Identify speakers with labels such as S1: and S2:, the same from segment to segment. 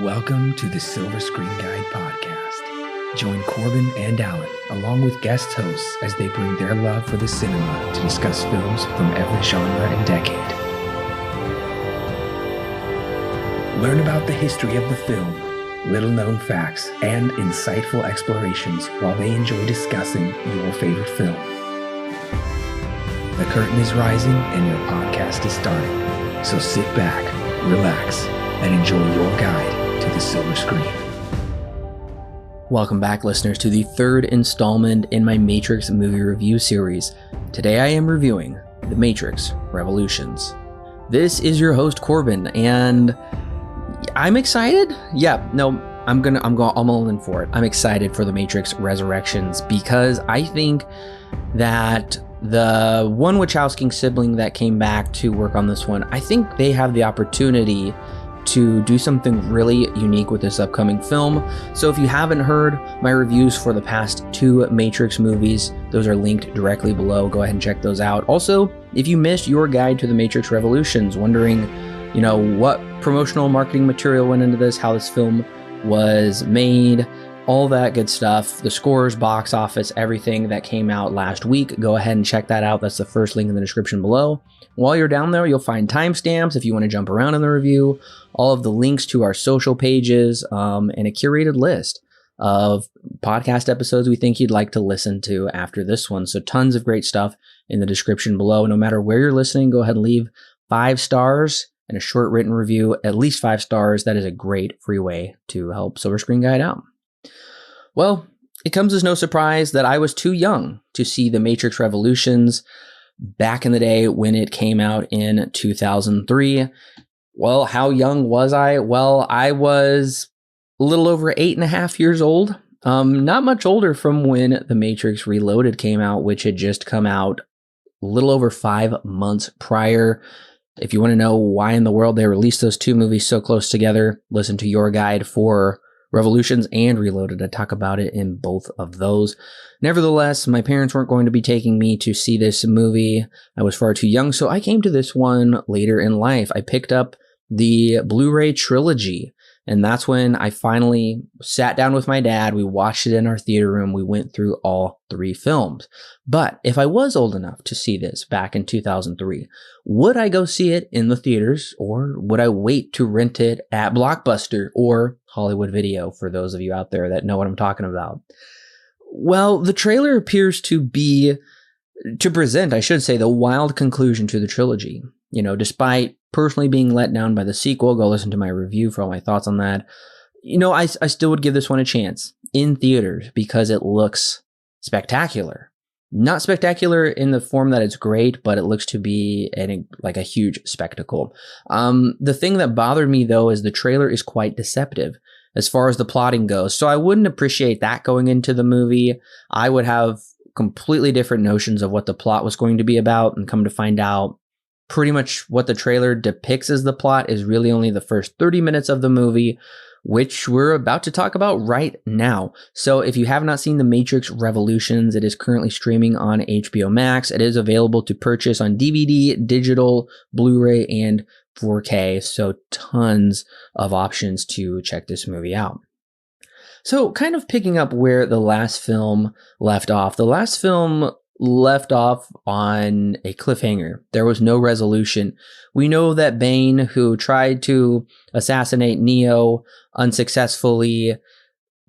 S1: Welcome to the Silver Screen Guide podcast. Join Corbin and Alan, along with guest hosts, as they bring their love for the cinema to discuss films from every genre and decade. Learn about the history of the film, little-known facts, and insightful explorations while they enjoy discussing your favorite film. The curtain is rising and your podcast is starting, so sit back, relax, and enjoy your guide to the silver screen. Welcome back, listeners, to the third installment in my Matrix movie review series. Today I am reviewing The Matrix Revolutions. This is your host Corbin, and I'm excited. I'm all in for it. I'm excited for The Matrix Resurrections because I think that the one Wachowski sibling that came back to work on this one, I think they have the opportunity to do something really unique with this upcoming film. So if you haven't heard my reviews for the past two Matrix movies, those are linked directly below. Go ahead and check those out. Also, if you missed your guide to The Matrix Revolutions, wondering, what promotional marketing material went into this, how this film was made, all that good stuff, the scores, box office, everything that came out last week, go ahead and check that out. That's the first link in the description below. While you're down there, you'll find timestamps if you want to jump around in the review, all of the links to our social pages, and a curated list of podcast episodes we think you'd like to listen to after this one. So tons of great stuff in the description below. No matter where you're listening, go ahead and leave 5 stars and a short written review, at least 5 stars. That is a great free way to help Silver Screen Guide out. Well, it comes as no surprise that I was too young to see The Matrix Revolutions back in the day when it came out in 2003. Well, how young was I? Well, I was a little over 8.5 years old. Not much older from when The Matrix Reloaded came out, which had just come out a little over 5 months prior. If you want to know why in the world they released those two movies so close together, listen to your guide for Revolutions and Reloaded. I talk about it in both of those. Nevertheless, my parents weren't going to be taking me to see this movie. I was far too young, so I came to this one later in life. I picked up the Blu-ray trilogy, and that's when I finally sat down with my dad. We watched it in our theater room. We went through all 3 films. But if I was old enough to see this back in 2003, would I go see it in the theaters, or would I wait to rent it at Blockbuster or Hollywood Video, for those of you out there that know what I'm talking about? Well, the trailer appears to present, I should say, the wild conclusion to the trilogy. Despite personally being let down by the sequel, go listen to my review for all my thoughts on that. I still would give this one a chance in theaters because it looks spectacular. Not spectacular in the form that it's great, but it looks to be like a huge spectacle. The thing that bothered me, though, is the trailer is quite deceptive as far as the plotting goes. So I wouldn't appreciate that going into the movie. I would have completely different notions of what the plot was going to be about, and come to find out pretty much what the trailer depicts as the plot is really only the first 30 minutes of the movie, which we're about to talk about right now. So if you have not seen The Matrix Revolutions, it is currently streaming on HBO Max. It is available to purchase on DVD, digital, Blu-ray, and 4K. So tons of options to check this movie out. So kind of picking up where the last film left off. The last film left off on a cliffhanger. There was no resolution. We know that Bane, who tried to assassinate Neo unsuccessfully,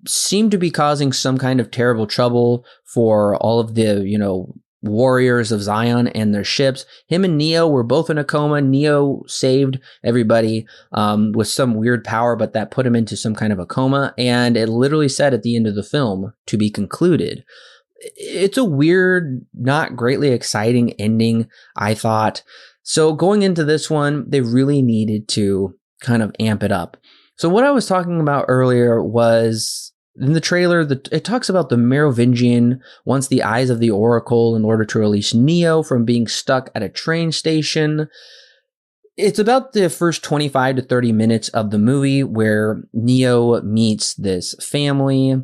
S1: seemed to be causing some kind of terrible trouble for all of the, warriors of Zion and their ships. Him and Neo were both in a coma. Neo saved everybody with some weird power, but that put him into some kind of a coma. And it literally said at the end of the film, to be concluded. It's a weird, not greatly exciting ending, I thought. So going into this one, they really needed to kind of amp it up. So what I was talking about earlier was, in the trailer, it talks about the Merovingian wants the eyes of the Oracle in order to release Neo from being stuck at a train station. It's about the first 25 to 30 minutes of the movie where Neo meets this family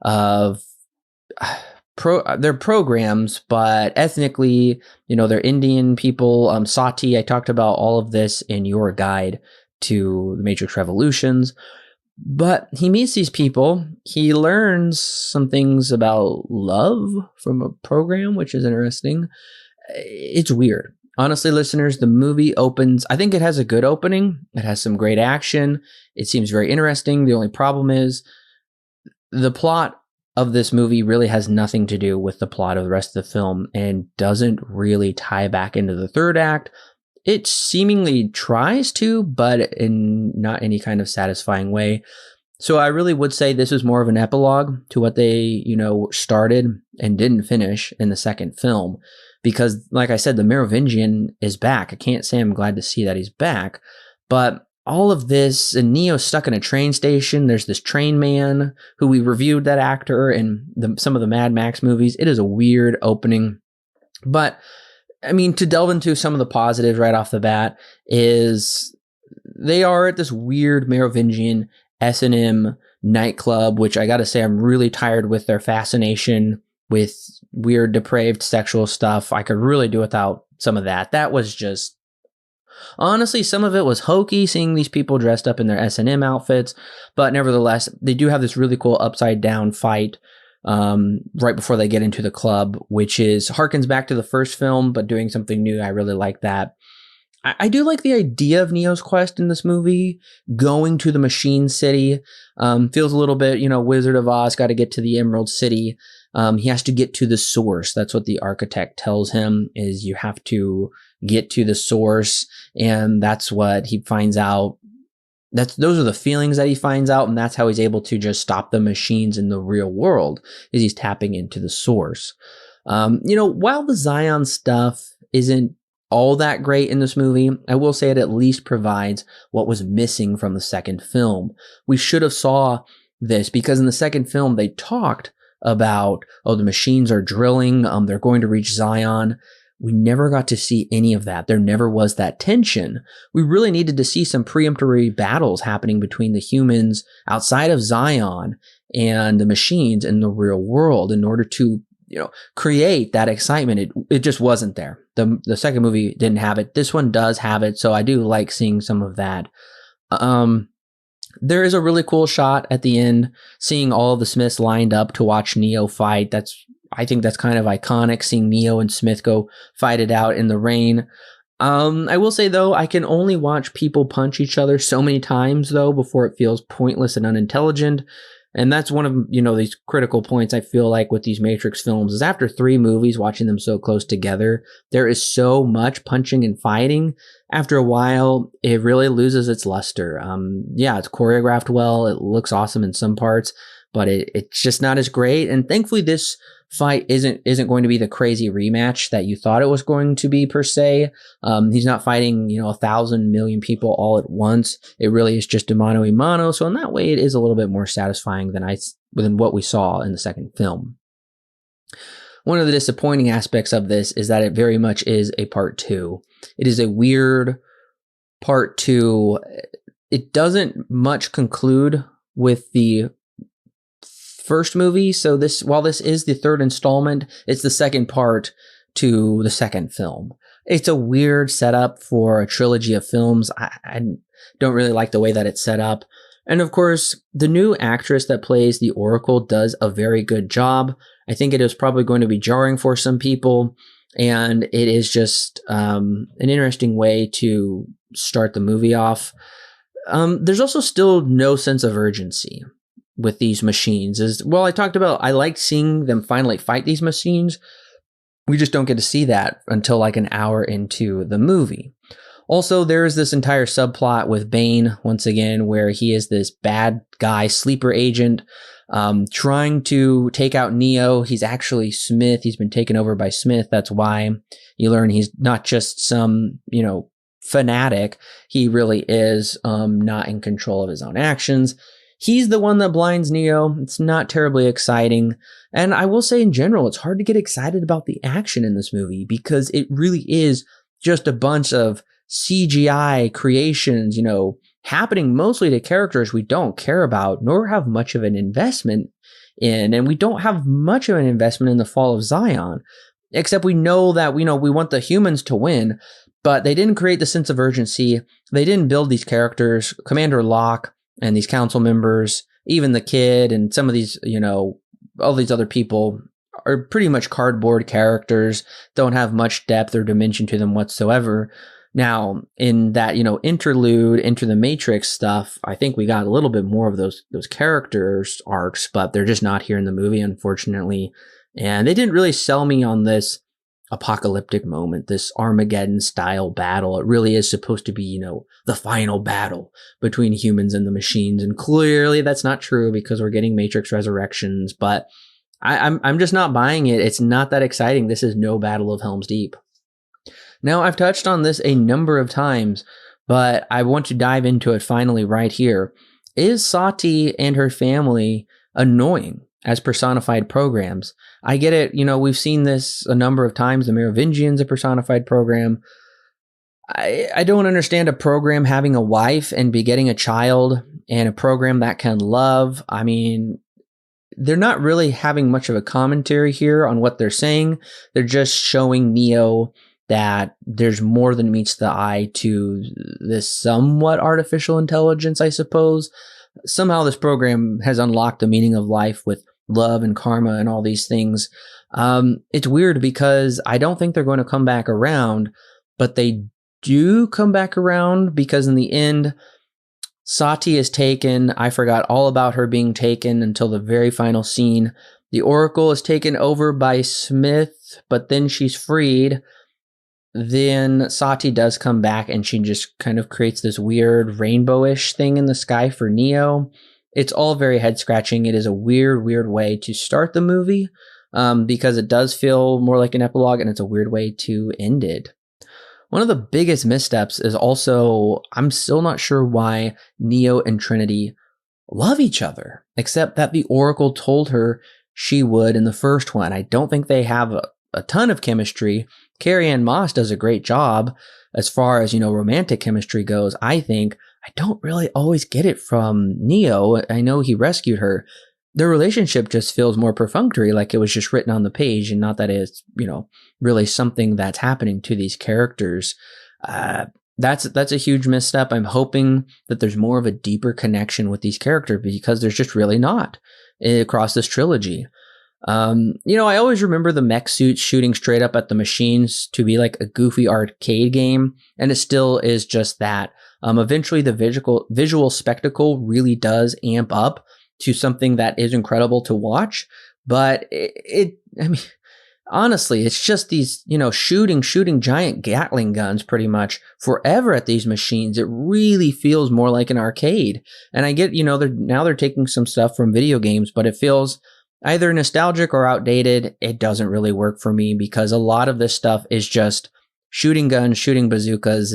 S1: of they're programs, but ethnically, they're Indian people. Sati, I talked about all of this in your guide to The Matrix Revolutions. But he meets these people. He learns some things about love from a program, which is interesting. It's weird. Honestly, listeners, the movie opens, I think it has a good opening. It has some great action. It seems very interesting. The only problem is the plot of this movie really has nothing to do with the plot of the rest of the film and doesn't really tie back into the third act. It seemingly tries to, but in not any kind of satisfying way. So I really would say this is more of an epilogue to what they, started and didn't finish in the second film. Because, like I said, the Merovingian is back. I can't say I'm glad to see that he's back. But all of this, and Neo's stuck in a train station. There's this train man who we reviewed, that actor in some of the Mad Max movies. It is a weird opening. But, I mean, to delve into some of the positives right off the bat is they are at this weird Merovingian S&M nightclub, which I gotta say I'm really tired with their fascination with weird, depraved sexual stuff. I could really do without some of that. That was just, honestly, some of it was hokey, seeing these people dressed up in their S&M outfits, but nevertheless, they do have this really cool upside down fight right before they get into the club, which harkens back to the first film, but doing something new. I really like that. I do like the idea of Neo's quest in this movie, going to the Machine City. Feels a little bit, Wizard of Oz, got to get to the Emerald City. He has to get to the source. That's what the architect tells him, is you have to get to the source. And that's what he finds out. Those are the feelings that he finds out. And that's how he's able to just stop the machines in the real world, is he's tapping into the source. While the Zion stuff isn't all that great in this movie, I will say it at least provides what was missing from the second film. We should have saw this, because in the second film, they talked about, the machines are drilling, they're going to reach Zion. We never got to see any of that. There never was that tension. We really needed to see some preemptory battles happening between the humans outside of Zion and the machines in the real world in order to create that excitement. It just wasn't there. The second movie didn't have it. This one does have it, so I do like seeing some of that. There is a really cool shot at the end, seeing all of the Smiths lined up to watch Neo fight. I think that's kind of iconic, seeing Neo and Smith go fight it out in the rain. I will say, though, I can only watch people punch each other so many times, though, before it feels pointless and unintelligent. And that's one of, these critical points I feel like with these Matrix films, is after 3 movies, watching them so close together, there is so much punching and fighting. After a while, it really loses its luster. It's choreographed well. It looks awesome in some parts, but it's just not as great. And thankfully, this fight isn't going to be the crazy rematch that you thought it was going to be, per se. He's not fighting 1,000 million people all at once. It really is just a mano a mano. So in that way, it is a little bit more satisfying than what we saw in the second film. One of the disappointing aspects of this is that it very much is a part 2. It is a weird part 2. It doesn't much conclude with the first movie. So while this is the third installment, it's the second part to the second film. It's a weird setup for a trilogy of films. I don't really like the way that it's set up. And of course, the new actress that plays the Oracle does a very good job. I think it is probably going to be jarring for some people, and it is just an interesting way to start the movie off. There's also still no sense of urgency with these machines. I talked about, I liked seeing them finally fight these machines. We just don't get to see that until like an hour into the movie. Also, there's this entire subplot with Bane, once again, where he is this bad guy, sleeper agent, trying to take out Neo. He's actually Smith. He's been taken over by Smith. That's why you learn he's not just some, fanatic. He really is not in control of his own actions. He's the one that blinds Neo. It's not terribly exciting. And I will say in general, it's hard to get excited about the action in this movie because it really is just a bunch of CGI creations, happening mostly to characters we don't care about nor have much of an investment in. And we don't have much of an investment in the fall of Zion, except we know that, we want the humans to win, but they didn't create the sense of urgency. They didn't build these characters. Commander Locke, and these council members, even the kid and some of these, all these other people are pretty much cardboard characters, don't have much depth or dimension to them whatsoever. Now, in that, interlude into the Matrix stuff, I think we got a little bit more of those characters arcs, but they're just not here in the movie, unfortunately. And they didn't really sell me on this apocalyptic moment, this Armageddon style battle. It really is supposed to be, the final battle between humans and the machines. And clearly that's not true because we're getting Matrix Resurrections, but I'm just not buying it. It's not that exciting. This is no Battle of Helm's Deep. Now, I've touched on this a number of times, but I want to dive into it finally right here. Is Sati and her family annoying as personified programs? I get it. We've seen this a number of times. The Merovingian's a personified program. I don't understand a program having a wife and begetting a child and a program that can love. I mean, they're not really having much of a commentary here on what they're saying. They're just showing Neo that there's more than meets the eye to this somewhat artificial intelligence, I suppose. Somehow this program has unlocked the meaning of life with love and karma and all these things. It's weird because I don't think they're going to come back around, but they do come back around because in the end, Sati is taken. I forgot all about her being taken until the very final scene. The Oracle is taken over by Smith, but then she's freed. Then Sati does come back and she just kind of creates this weird rainbowish thing in the sky for Neo. It's all very head scratching. It is a weird way to start the movie because it does feel more like an epilogue, and it's a weird way to end it. One of the biggest missteps is also, I'm still not sure why Neo and Trinity love each other, except that the Oracle told her she would in the first one. I don't think they have a ton of chemistry. Carrie-Anne Moss does a great job as far as, romantic chemistry goes. I think I don't really always get it from Neo. I know he rescued her. Their relationship just feels more perfunctory, like it was just written on the page and not that it's, really something that's happening to these characters. That's a huge misstep. I'm hoping that there's more of a deeper connection with these characters because there's just really not across this trilogy. I always remember the mech suits shooting straight up at the machines to be like a goofy arcade game, and it still is just that. Eventually the visual spectacle really does amp up to something that is incredible to watch, but honestly, it's just these, shooting giant Gatling guns pretty much forever at these machines. It really feels more like an arcade. And I get, they're taking some stuff from video games, but it feels either nostalgic or outdated. It doesn't really work for me because a lot of this stuff is just shooting guns, shooting bazookas.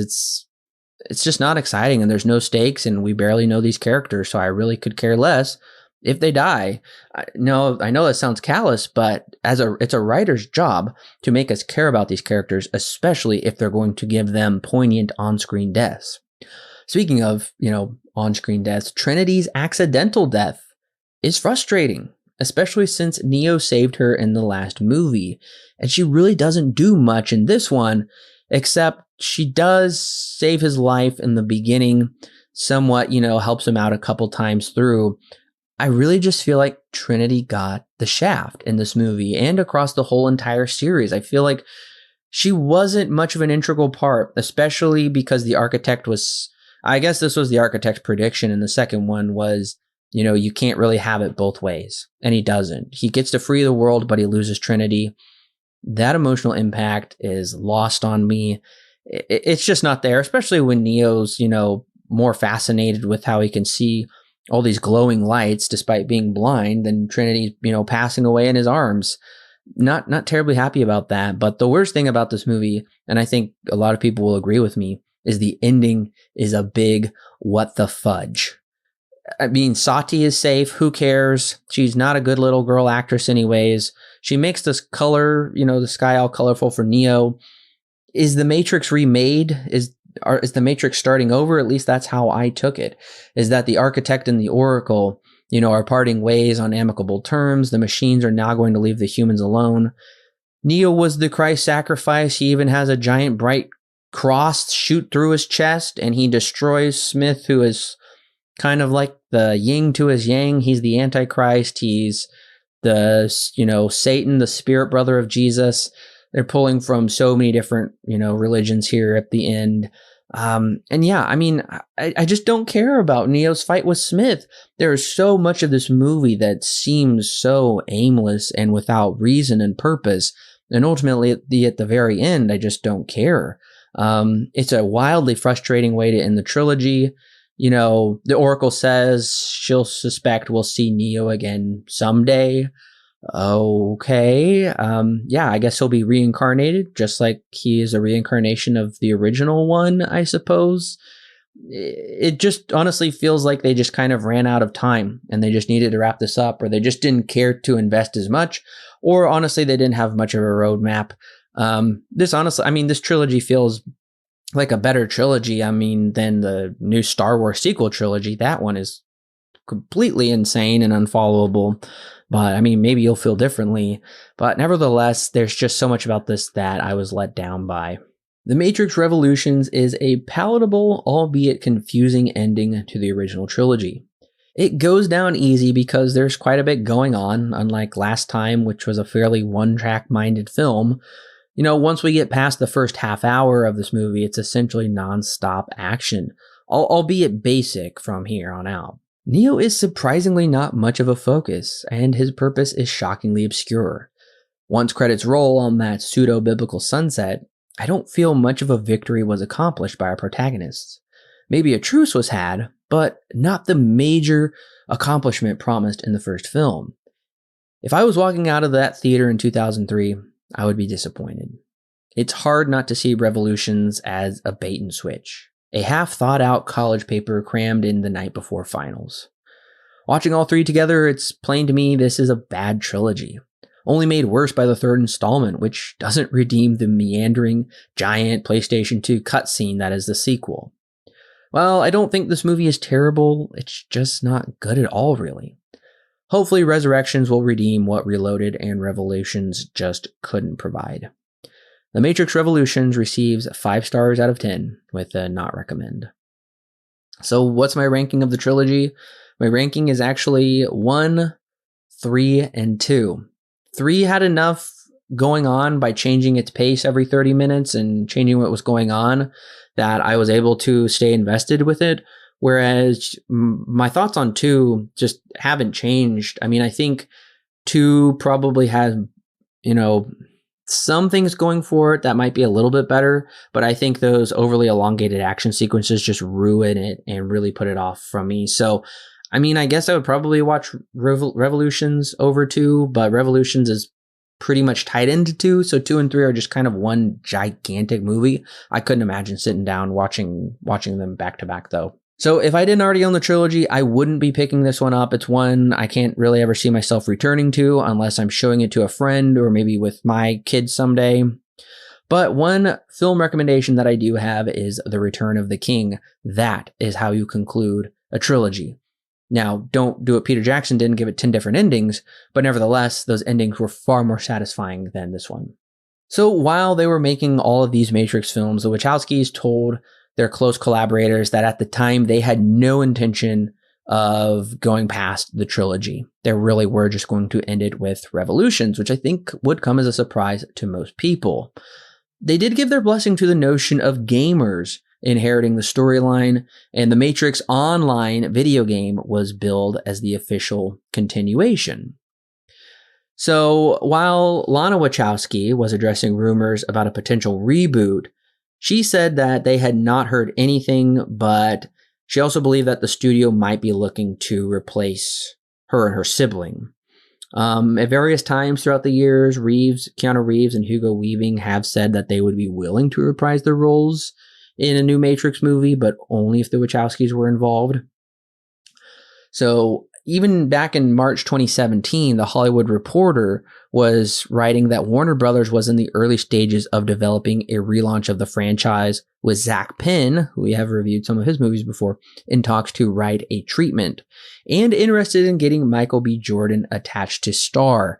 S1: It's just not exciting, and there's no stakes, and we barely know these characters, so I really could care less if they die. I know that sounds callous, but it's a writer's job to make us care about these characters, especially if they're going to give them poignant on-screen deaths. Speaking of, on-screen deaths, Trinity's accidental death is frustrating, especially since Neo saved her in the last movie, and she really doesn't do much in this one, except she does save his life in the beginning, somewhat, helps him out a couple times through. I really just feel like Trinity got the shaft in this movie and across the whole entire series. I feel like she wasn't much of an integral part, especially because the architect was, I guess this was the architect's prediction in the second one was, you can't really have it both ways. And he doesn't. He gets to free the world, but he loses Trinity. That emotional impact is lost on me. It's just not there, especially when Neo's, more fascinated with how he can see all these glowing lights despite being blind, and Trinity's, passing away in his arms. Not terribly happy about that. But the worst thing about this movie, and I think a lot of people will agree with me, is the ending is a big what the fudge. I mean, Sati is safe. Who cares? She's not a good little girl actress anyways. She makes this color, the sky all colorful for Neo. Is the Matrix remade? Is the Matrix starting over? At least that's how I took it. Is that the architect and the Oracle, are parting ways on amicable terms. The machines are now going to leave the humans alone. Neo was the Christ sacrifice. He even has a giant bright cross shoot through his chest, and he destroys Smith, who is kind of like the yin to his yang. He's the Antichrist. He's the, Satan, the spirit brother of Jesus. They're pulling from so many different, religions here at the end. And yeah, I mean, I just don't care about Neo's fight with Smith. There's so much of this movie that seems so aimless and without reason and purpose. And ultimately, at the very end, I just don't care. It's a wildly frustrating way to end the trilogy. The Oracle says she'll suspect we'll see Neo again someday. Okay. Yeah, I guess he'll be reincarnated, just like he is a reincarnation of the original one, I suppose. It just honestly feels like they just kind of ran out of time and they just needed to wrap this up, or they just didn't care to invest as much, or honestly, they didn't have much of a roadmap. This trilogy feels like a better trilogy, than the new Star Wars sequel trilogy. That one is completely insane and unfollowable. But maybe you'll feel differently. But nevertheless, there's just so much about this that I was let down by. The Matrix Revolutions is a palatable, albeit confusing ending to the original trilogy. It goes down easy because there's quite a bit going on, unlike last time, which was a fairly one-track-minded film. Once we get past the first half hour of this movie, it's essentially non-stop action, albeit basic from here on out. Neo is surprisingly not much of a focus, and his purpose is shockingly obscure. Once credits roll on that pseudo-biblical sunset, I don't feel much of a victory was accomplished by our protagonists. Maybe a truce was had, but not the major accomplishment promised in the first film. If I was walking out of that theater in 2003, I would be disappointed. It's hard not to see Revolutions as a bait and switch. A half-thought-out college paper crammed in the night before finals. Watching all three together, it's plain to me this is a bad trilogy, only made worse by the third installment, which doesn't redeem the meandering, giant PlayStation 2 cutscene that is the sequel. Well, I don't think this movie is terrible, it's just not good at all, really. Hopefully Resurrections will redeem what Reloaded and Revolutions just couldn't provide. The Matrix Revolutions receives 5 stars out of 10 with a not recommend. So what's my ranking of the trilogy? My ranking is actually 1, 3, and 2. 3 had enough going on by changing its pace every 30 minutes and changing what was going on that I was able to stay invested with it. Whereas my thoughts on 2 just haven't changed. I think 2 probably has, some things going for it that might be a little bit better, but I think those overly elongated action sequences just ruin it and really put it off from me. So, I guess I would probably watch Revolutions over 2, but Revolutions is pretty much tied into 2, so 2 and 3 are just kind of one gigantic movie. I couldn't imagine sitting down watching them back to back though. So if I didn't already own the trilogy, I wouldn't be picking this one up. It's one I can't really ever see myself returning to unless I'm showing it to a friend or maybe with my kids someday. But one film recommendation that I do have is The Return of the King. That is how you conclude a trilogy. Now, don't do what Peter Jackson did and give it 10 different endings, but nevertheless, those endings were far more satisfying than this one. So while they were making all of these Matrix films, the Wachowskis told their close collaborators that at the time they had no intention of going past the trilogy. They really were just going to end it with Revolutions, which I think would come as a surprise to most people. They did give their blessing to the notion of gamers inheriting the storyline, and the Matrix Online video game was billed as the official continuation. So while Lana Wachowski was addressing rumors about a potential reboot, she said that they had not heard anything, but she also believed that the studio might be looking to replace her and her sibling. At various times throughout the years, Keanu Reeves and Hugo Weaving have said that they would be willing to reprise their roles in a new Matrix movie, but only if the Wachowskis were involved. So even back in March 2017, The Hollywood Reporter was writing that Warner Brothers was in the early stages of developing a relaunch of the franchise, with Zach Penn, who we have reviewed some of his movies before, in talks to write a treatment, and interested in getting Michael B. Jordan attached to star.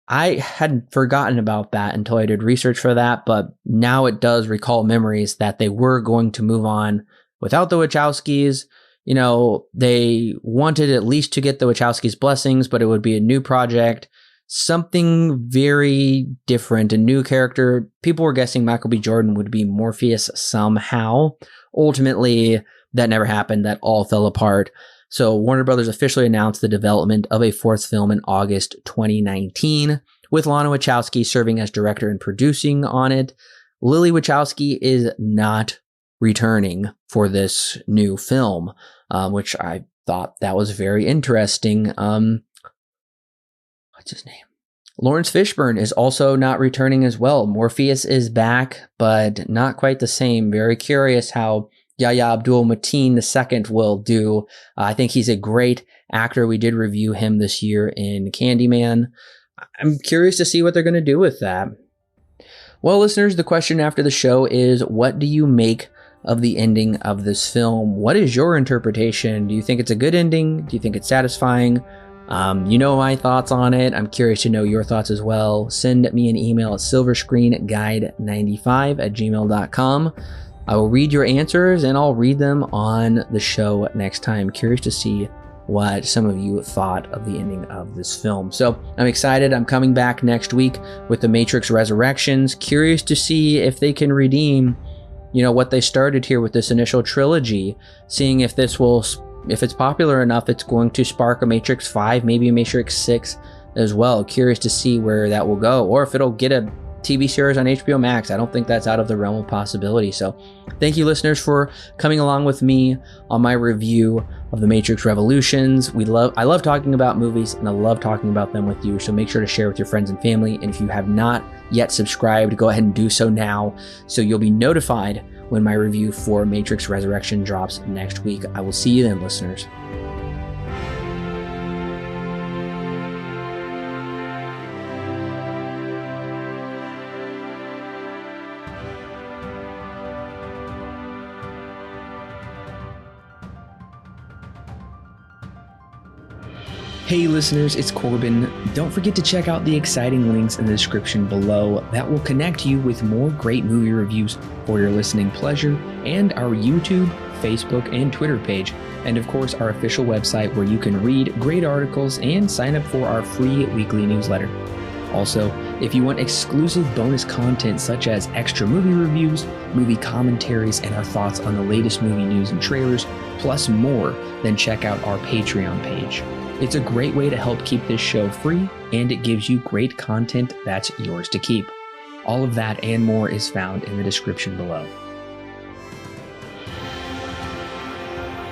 S1: I had forgotten about that until I did research for that, but now it does recall memories that they were going to move on without the Wachowskis, they wanted at least to get the Wachowskis' blessings, but it would be a new project, something very different, a new character. People were guessing Michael B. Jordan would be Morpheus somehow. Ultimately, that never happened. That all fell apart. So Warner Brothers officially announced the development of a fourth film in August 2019, with Lana Wachowski serving as director and producing on it. Lily Wachowski is not returning for this new film, which I thought that was very interesting. What's his name? Lawrence Fishburne is also not returning as well. Morpheus is back, but not quite the same. Very curious how Yahya Abdul-Mateen II will do. I think he's a great actor. We did review him this year in Candyman. I'm curious to see what they're going to do with that. Well, listeners, the question after the show is, what do you make of the ending of this film? What is your interpretation? Do you think it's a good ending? Do you think it's satisfying? You know my thoughts on it. I'm curious to know your thoughts as well. Send me an email at silverscreenguide95@gmail.com. I will read your answers and I'll read them on the show next time. Curious to see what some of you thought of the ending of this film. So I'm excited. I'm coming back next week with The Matrix Resurrections. Curious to see if they can redeem, what they started here with this initial trilogy, seeing if this will, if it's popular enough, it's going to spark a Matrix 5, maybe a Matrix 6 as well. Curious to see where that will go, or if it'll get a TV series on HBO Max. I don't think that's out of the realm of possibility. So thank you, listeners, for coming along with me on my review of The Matrix Revolutions. I love talking about movies, and I love talking about them with you. So make sure to share with your friends and family. And if you have not yet subscribed, go ahead and do so now, so you'll be notified when my review for Matrix Resurrection drops next week. I will see you then, listeners. Hey listeners, it's Corbin. Don't forget to check out the exciting links in the description below that will connect you with more great movie reviews for your listening pleasure, and our YouTube, Facebook, and Twitter page, and of course our official website where you can read great articles and sign up for our free weekly newsletter. Also, if you want exclusive bonus content such as extra movie reviews, movie commentaries, and our thoughts on the latest movie news and trailers, plus more, then check out our Patreon page. It's a great way to help keep this show free, and it gives you great content that's yours to keep. All of that and more is found in the description below.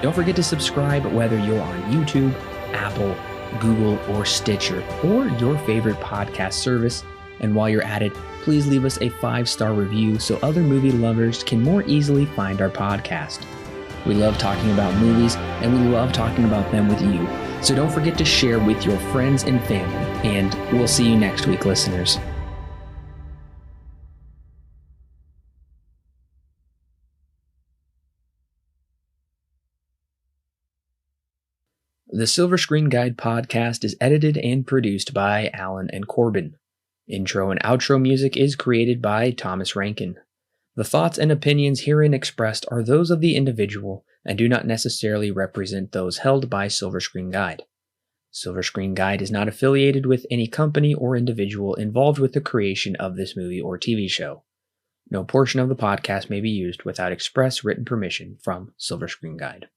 S1: Don't forget to subscribe whether you're on YouTube, Apple, Google, or Stitcher, or your favorite podcast service. And while you're at it, please leave us a 5-star review so other movie lovers can more easily find our podcast. We love talking about movies, and we love talking about them with you. So don't forget to share with your friends and family, and we'll see you next week, listeners. The Silver Screen Guide podcast is edited and produced by Alan and Corbin. Intro and outro music is created by Thomas Rankin. The thoughts and opinions herein expressed are those of the individual and do not necessarily represent those held by Silver Screen Guide. Silver Screen Guide is not affiliated with any company or individual involved with the creation of this movie or TV show. No portion of the podcast may be used without express written permission from Silver Screen Guide.